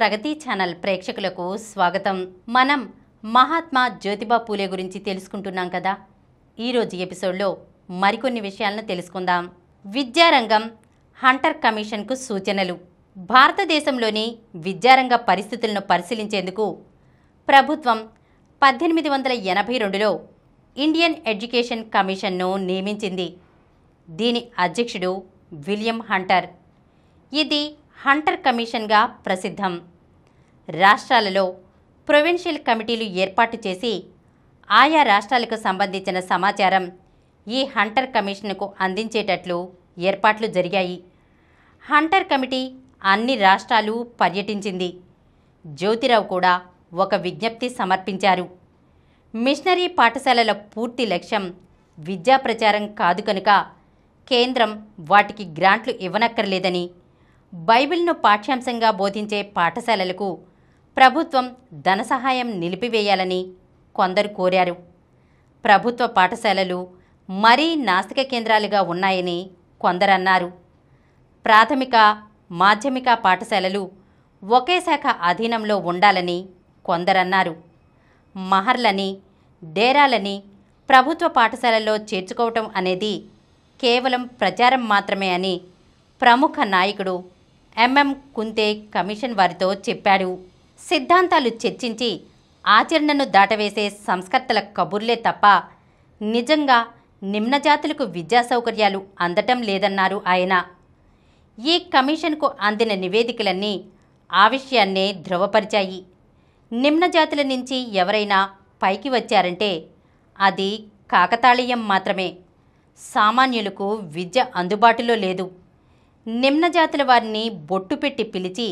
ప్రగతి channel ప్రేక్షకులకు స్వాగతం. మనం మహాత్మా జ్యోతిబా పూలే గురించి తెలుసుకుంటున్నాం కదా. ఈరోజు ఎపిసోడ్లో మరికొన్ని విషయాలను తెలుసుకుందాం. విద్యారంగం హంటర్ కమిషన్కు సూచనలు. భారతదేశంలోని విద్యారంగ పరిస్థితులను పరిశీలించేందుకు ప్రభుత్వం 1882లో ఇండియన్ ఎడ్యుకేషన్ కమిషన్ను నియమించింది. దీని అధ్యక్షుడు విలియం హంటర్. ఇది హంటర్ కమిషన్గా ప్రసిద్ధం. రాష్ట్రాలలో ప్రొవిన్షియల్ కమిటీలు ఏర్పాటు చేసి ఆయా రాష్ట్రాలకు సంబంధించిన సమాచారం ఈ హంటర్ కమిషన్కు అందించేటట్లు ఏర్పాట్లు జరిగాయి. హంటర్ కమిటీ అన్ని రాష్ట్రాలు పర్యటించింది. జ్యోతిరావు కూడా ఒక విజ్ఞప్తి సమర్పించారు. మిషనరీ పాఠశాలల పూర్తి లక్ష్యం విద్యా ప్రచారం కాదు కనుక కేంద్రం వాటికి గ్రాంట్లు ఇవ్వనక్కర్లేదని, బైబిల్ను పాఠ్యాంశంగా బోధించే పాఠశాలలకు ప్రభుత్వం ధన సహాయం నిలిపివేయాలని కొందరు కోరారు. ప్రభుత్వ పాఠశాలలు మరీ నాస్తిక కేంద్రాలుగా ఉన్నాయని కొందరన్నారు. ప్రాథమిక, మాధ్యమిక పాఠశాలలు ఒకే శాఖ అధీనంలో ఉండాలని కొందరన్నారు. మహర్లని, డేరాలని ప్రభుత్వ పాఠశాలల్లో చేర్చుకోవటం అనేది కేవలం ప్రచారం మాత్రమే అని ప్రముఖ నాయకుడు ఎంఎం కుంతే కమిషన్ వారితో చెప్పాడు. సిద్ధాంతాలు చర్చించి ఆచరణను దాటవేసే సంస్కర్తల కబుర్లే తప్ప నిజంగా నిమ్నజాతులకు విద్యా సౌకర్యాలు అందటం లేదన్నారు ఆయన. ఈ కమిషన్కు అందిన నివేదికలన్నీ ఆ విషయాన్నే ధృవపరిచాయి. నిమ్నజాతుల నుంచి ఎవరైనా పైకి వచ్చారంటే అది కాకతాళీయం మాత్రమే. సామాన్యులకు విద్య అందుబాటులో లేదు. నిమ్నజాతుల వారిని బొట్టు పెట్టి పిలిచి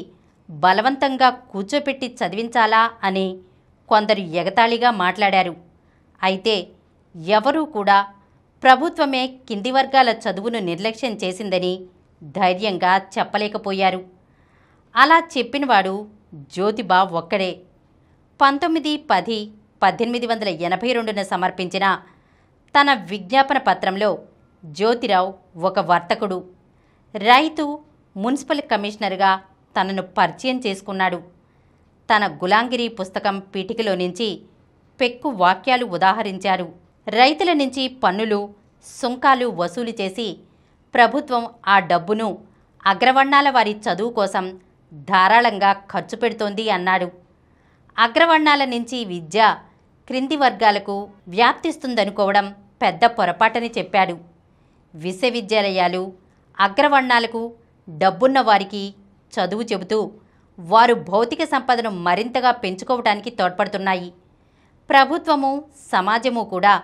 బలవంతంగా కూర్చోపెట్టి చదివించాలా అని కొందరు ఎగతాళిగా మాట్లాడారు. అయితే ఎవరూ కూడా ప్రభుత్వమే కింది వర్గాల చదువును నిర్లక్ష్యం చేసిందని ధైర్యంగా చెప్పలేకపోయారు. అలా చెప్పినవాడు జ్యోతిబా ఒక్కడే. 19/10/1882న సమర్పించిన తన విజ్ఞాపన పత్రంలో జ్యోతిరావు ఒక వర్తకుడు, రైతు, మున్సిపల్ కమిషనర్గా తనను పరిచయం చేసుకున్నాడు. తన గులాంగిరి పుస్తకం పీఠికలో నుంచి పెక్కు వాక్యాలు ఉదాహరించారు. రైతుల నుంచి పన్నులు, సుంకాలు వసూలు చేసి ప్రభుత్వం ఆ డబ్బును అగ్రవర్ణాల వారి చదువు కోసం ధారాళంగా ఖర్చు పెడుతోంది అన్నాడు. అగ్రవర్ణాల నుంచి విద్య క్రింది వర్గాలకు వ్యాప్తిస్తుందనుకోవడం పెద్ద పొరపాటని చెప్పాడు. విశ్వవిద్యాలయాలు అగ్రవర్ణాలకు, డబ్బున్న వారికి చదువు చెబుతూ వారు భౌతిక సంపదను మరింతగా పెంచుకోవటానికి తోడ్పడుతున్నాయి. ప్రభుత్వము, సమాజము కూడా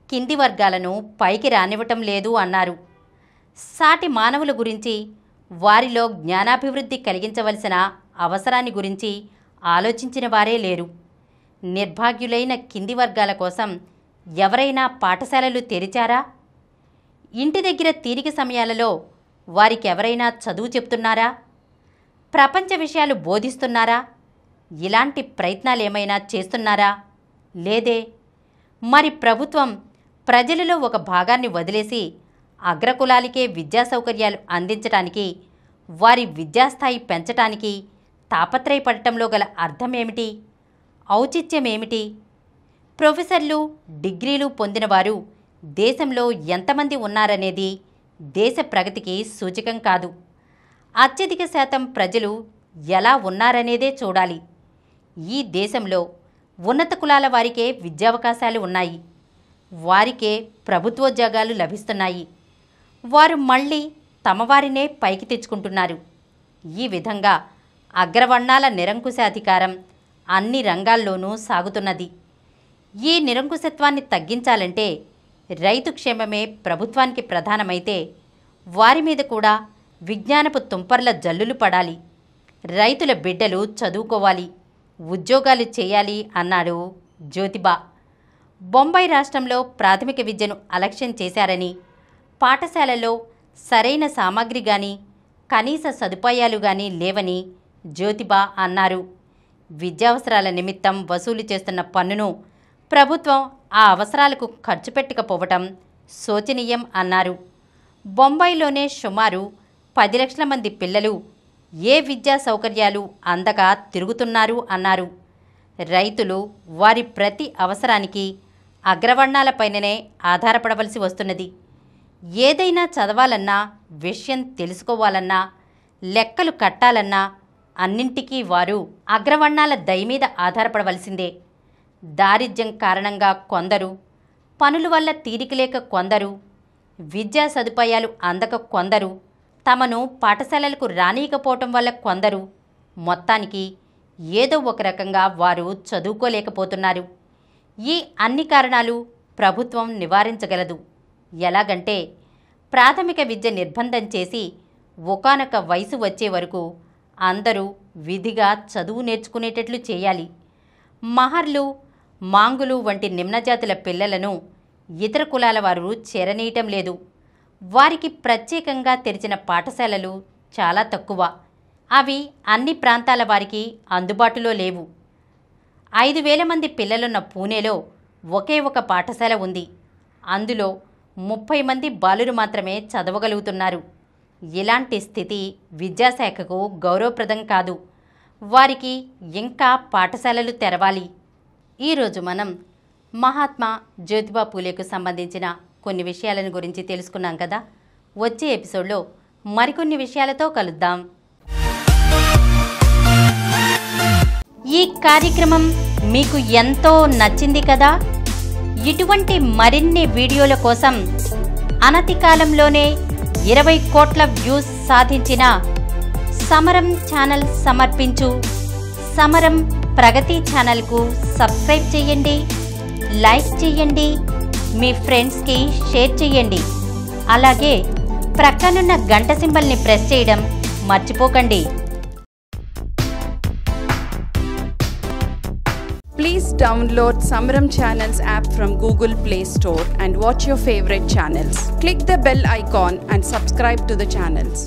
కింది వర్గాలను పైకి రానివ్వటం లేదు అన్నారు. సాటి మానవుల గురించి, వారిలో జ్ఞానాభివృద్ధి కలిగించవలసిన అవసరాన్ని గురించి ఆలోచించిన వారే లేరు. నిర్భాగ్యులైన కింది వర్గాల కోసం ఎవరైనా పాఠశాలలు తెరిచారా? ఇంటి దగ్గర తీరిక సమయాలలో వారికి ఎవరైనా చదువు చెప్తున్నారా? ప్రపంచ విషయాలు బోధిస్తున్నారా? ఇలాంటి ప్రయత్నాలేమైనా చేస్తున్నారా? లేదే. మరి ప్రభుత్వం ప్రజలలో ఒక భాగాన్ని వదిలేసి అగ్రకులాలకే విద్యా సౌకర్యాలు అందించటానికి, వారి విద్యాస్థాయి పెంచటానికి తాపత్రయపడటంలో గల అర్థమేమిటి? ఔచిత్యమేమిటి? ప్రొఫెసర్లు, డిగ్రీలు పొందినవారు దేశంలో ఎంతమంది ఉన్నారనేది దేశ ప్రగతికి సూచకం కాదు. అత్యధిక శాతం ప్రజలు ఎలా ఉన్నారనేదే చూడాలి. ఈ దేశంలో ఉన్నత కులాల వారికే విద్యావకాశాలు ఉన్నాయి. వారికే ప్రభుత్వోద్యోగాలు లభిస్తున్నాయి. వారు మళ్ళీ తమవారినే పైకి తెచ్చుకుంటున్నారు. ఈ విధంగా అగ్రవర్ణాల నిరంకుశాధికారం అన్ని రంగాల్లోనూ సాగుతున్నది. ఈ నిరంకుశత్వాన్ని తగ్గించాలంటే రైతు క్షేమమే ప్రభుత్వానికి ప్రధానమైతే వారి మీద కూడా విజ్ఞానపు తుంపర్ల జల్లులు పడాలి. రైతుల బిడ్డలు చదువుకోవాలి, ఉద్యోగాలు చేయాలి అన్నాడు జ్యోతిబా. బొంబాయి రాష్ట్రంలో ప్రాథమిక విద్యను అలక్ష్యం చేశారని, పాఠశాలలో సరైన సామాగ్రి కానీ, కనీస సదుపాయాలు కానీ లేవని జ్యోతిబా అన్నారు. విద్యావసరాల నిమిత్తం వసూలు చేస్తున్న పన్నును ప్రభుత్వం ఆ అవసరాలకు ఖర్చు పెట్టకపోవటం శోచనీయం అన్నారు. బొంబాయిలోనే సుమారు 10 లక్షల మంది పిల్లలు ఏ విద్యా సౌకర్యాలు అందక తిరుగుతున్నారు అన్నారు. రైతులు వారి ప్రతి అవసరానికి అగ్రవర్ణాలపైననే ఆధారపడవలసి వస్తున్నది. ఏదైనా చదవాలన్నా, విషయం తెలుసుకోవాలన్నా, లెక్కలు కట్టాలన్నా అన్నింటికీ వారు అగ్రవర్ణాల దయ మీద ఆధారపడవలసిందే. దారిద్ర్యం కారణంగా కొందరు, పనుల వల్ల తీరికలేక కొందరు, విద్యా సదుపాయాలు అందక కొందరు, తమను పాఠశాలలకు రానియకపోవటం వల్ల కొందరు, మొత్తానికి ఏదో ఒక రకంగా వారు చదువుకోలేకపోతున్నారు. ఈ అన్ని కారణాలు ప్రభుత్వం నివారించగలదు. ఎలాగంటే ప్రాథమిక విద్య నిర్బంధం చేసి ఒకానొక వయసు వచ్చే వరకు అందరూ విధిగా చదువు నేర్చుకునేటట్లు చేయాలి. మహర్లు, మాంగులు వంటి నిమ్నజాతుల పిల్లలను ఇతర కులాల వారు చేరనీయటం లేదు. వారికి ప్రత్యేకంగా తెరిచిన పాఠశాలలు చాలా తక్కువ. అవి అన్ని ప్రాంతాల వారికి అందుబాటులో లేవు. 5,000 మంది పిల్లలున్న పూణేలో ఒకే ఒక పాఠశాల ఉంది. అందులో 30 మంది బాలురు మాత్రమే చదవగలుగుతున్నారు. ఇలాంటి స్థితి విద్యాశాఖకు గౌరవప్రదం కాదు. వారికి ఇంకా పాఠశాలలు తెరవాలి. ఈరోజు మనం మహాత్మా జ్యోతిబా పూలేకు సంబంధించిన కొన్ని విషయాలను గురించి తెలుసుకున్నాం కదా. వచ్చే ఎపిసోడ్లో మరికొన్ని విషయాలతో కలుద్దాం. ఈ కార్యక్రమం మీకు ఎంతో నచ్చింది కదా. ఇటువంటి మరిన్ని వీడియోల కోసం అనతి కాలంలోనే 20 కోట్ల వ్యూస్ సాధించిన సమరం ఛానల్ సమర్పించు సమరం ప్రగతి ఛానల్కు సబ్స్క్రైబ్ చేయండి, లైక్ చేయండి, మీ ఫ్రెండ్స్కి షేర్ చేయండి. అలాగే ప్రక్కనున్న గంట సింబల్ని ప్రెస్ చేయడం మర్చిపోకండి. Please download Samaram Channels app from Google Play Store and watch your favorite channels. Click the bell icon and subscribe to the channels.